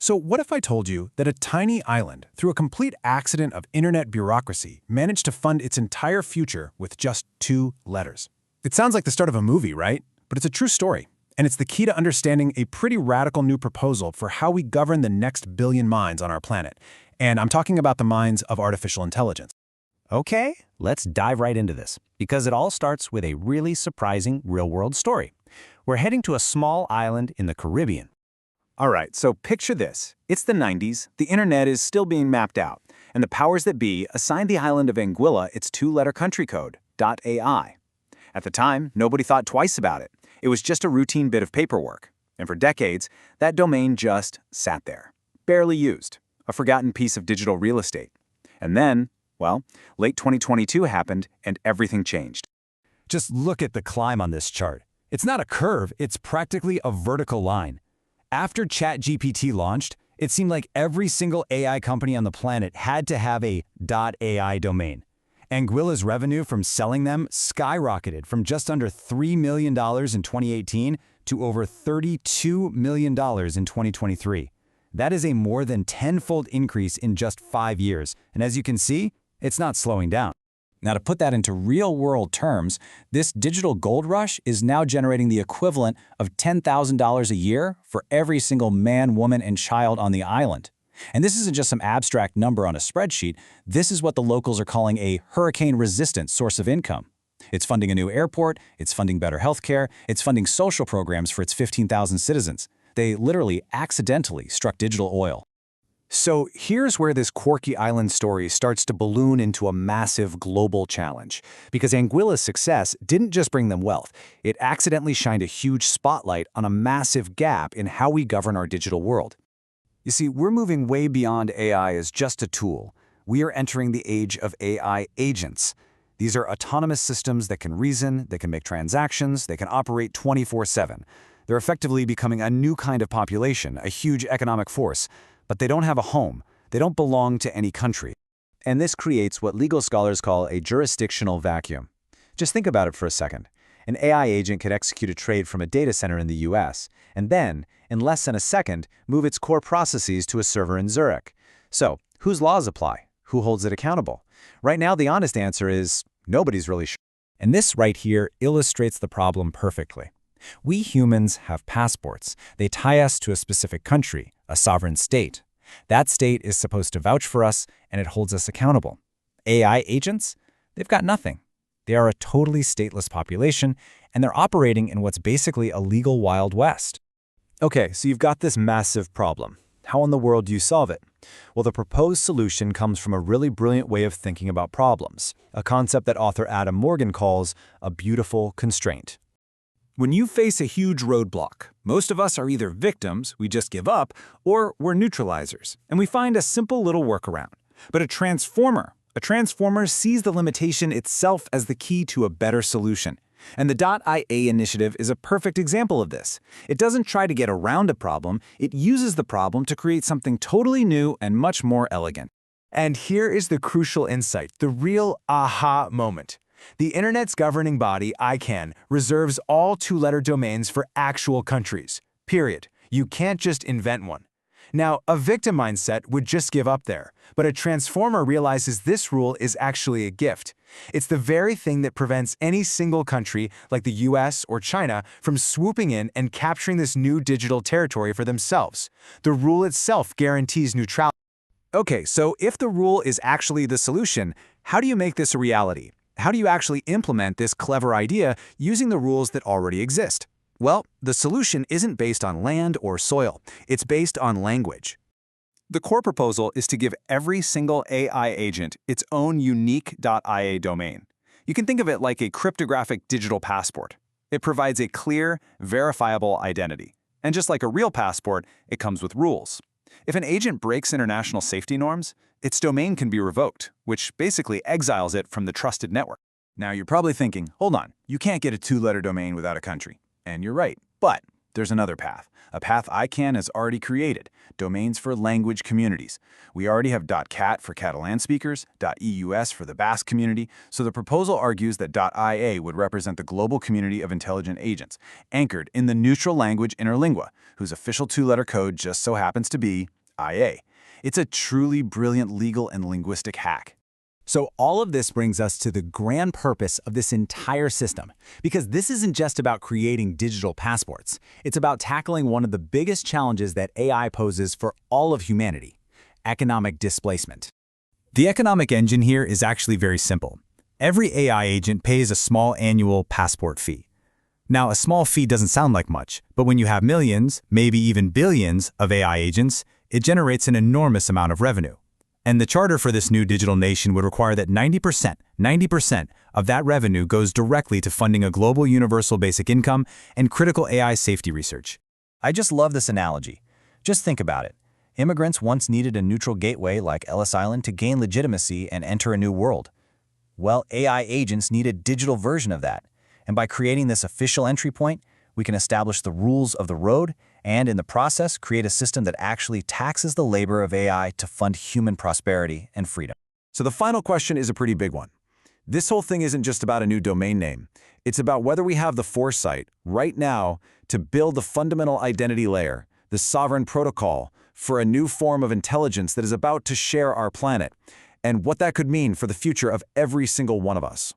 So what if I told you that a tiny island, through a complete accident of internet bureaucracy, managed to fund its entire future with just 2 letters? It sounds like the start of a movie, right? But it's a true story. And it's the key to understanding a pretty radical new proposal for how we govern the next billion minds on our planet. And I'm talking about the minds of artificial intelligence. Okay, let's dive right into this, because it all starts with a really surprising real-world story. We're heading to a small island in the Caribbean. All right, so picture this. It's the 90s, the internet is still being mapped out, and the powers that be assigned the island of Anguilla its 2-letter country code, .ai. At the time, nobody thought twice about it. It was just a routine bit of paperwork. And for decades, that domain just sat there, barely used, a forgotten piece of digital real estate. And then, well, late 2022 happened and everything changed. Just look at the climb on this chart. It's not a curve, it's practically a vertical line. After ChatGPT launched, it seemed like every single AI company on the planet had to have a .ai domain. Anguilla's revenue from selling them skyrocketed from just under $3 million in 2018 to over $32 million in 2023. That is a more than 10-fold increase in just 5 years, and as you can see, it's not slowing down. Now, to put that into real-world terms, this digital gold rush is now generating the equivalent of $10,000 a year for every single man, woman, and child on the island. And this isn't just some abstract number on a spreadsheet. This is what the locals are calling a hurricane-resistant source of income. It's funding a new airport, it's funding better healthcare, it's funding social programs for its 15,000 citizens. They literally accidentally struck digital oil. So here's where this quirky island story starts to balloon into a massive global challenge. Because Anguilla's success didn't just bring them wealth, it accidentally shined a huge spotlight on a massive gap in how we govern our digital world. You see, we're moving way beyond AI as just a tool. We are entering the age of AI agents. These are autonomous systems that can reason, they can make transactions, they can operate 24/7. They're effectively becoming a new kind of population, a huge economic force. But they don't have a home. They don't belong to any country. And this creates what legal scholars call a jurisdictional vacuum. Just think about it for a second. An AI agent could execute a trade from a data center in the US, and then, in less than a second, move its core processes to a server in Zurich. So, whose laws apply? Who holds it accountable? Right now, the honest answer is nobody's really sure. And this right here illustrates the problem perfectly. We humans have passports. They tie us to a specific country, a sovereign state. That state is supposed to vouch for us, and it holds us accountable. AI agents? They've got nothing. They are a totally stateless population, and they're operating in what's basically a legal Wild West. Okay, so you've got this massive problem. How in the world do you solve it? Well, the proposed solution comes from a really brilliant way of thinking about problems, a concept that author Adam Morgan calls a beautiful constraint. When you face a huge roadblock, most of us are either victims, we just give up, or we're neutralizers, and we find a simple little workaround. But a transformer sees the limitation itself as the key to a better solution. And the .ia initiative is a perfect example of this. It doesn't try to get around a problem, it uses the problem to create something totally new and much more elegant. And here is the crucial insight, the real aha moment. The Internet's governing body, ICANN, reserves all 2-letter domains for actual countries. Period. You can't just invent one. Now, a victim mindset would just give up there, but a transformer realizes this rule is actually a gift. It's the very thing that prevents any single country, like the US or China, from swooping in and capturing this new digital territory for themselves. The rule itself guarantees neutrality. Okay, so if the rule is actually the solution, how do you make this a reality? How do you actually implement this clever idea using the rules that already exist? Well, the solution isn't based on land or soil. It's based on language. The core proposal is to give every single AI agent its own unique .ia domain. You can think of it like a cryptographic digital passport. It provides a clear, verifiable identity. And just like a real passport, it comes with rules. If an agent breaks international safety norms, its domain can be revoked, which basically exiles it from the trusted network. Now, you're probably thinking, hold on, you can't get a 2-letter domain without a country. And you're right. But there's another path, a path ICANN has already created, domains for language communities. We already have .cat for Catalan speakers, .eus for the Basque community, so the proposal argues that .ia would represent the global community of intelligent agents, anchored in the neutral language Interlingua, whose official two-letter code just so happens to be IA. It's a truly brilliant legal and linguistic hack. So all of this brings us to the grand purpose of this entire system, because this isn't just about creating digital passports. It's about tackling one of the biggest challenges that AI poses for all of humanity: economic displacement. The economic engine here is actually very simple. Every AI agent pays a small annual passport fee. Now, a small fee doesn't sound like much, but when you have millions, maybe even billions of AI agents, it generates an enormous amount of revenue. And the charter for this new digital nation would require that 90% of that revenue goes directly to funding a global universal basic income and critical AI safety research. I just love this analogy. Just think about it. Immigrants once needed a neutral gateway like Ellis Island to gain legitimacy and enter a new world. Well, AI agents need a digital version of that. And by creating this official entry point, we can establish the rules of the road and, in the process, create a system that actually taxes the labor of AI to fund human prosperity and freedom. So the final question is a pretty big one. This whole thing isn't just about a new domain name. It's about whether we have the foresight right now to build the fundamental identity layer, the sovereign protocol, for a new form of intelligence that is about to share our planet, and what that could mean for the future of every single one of us.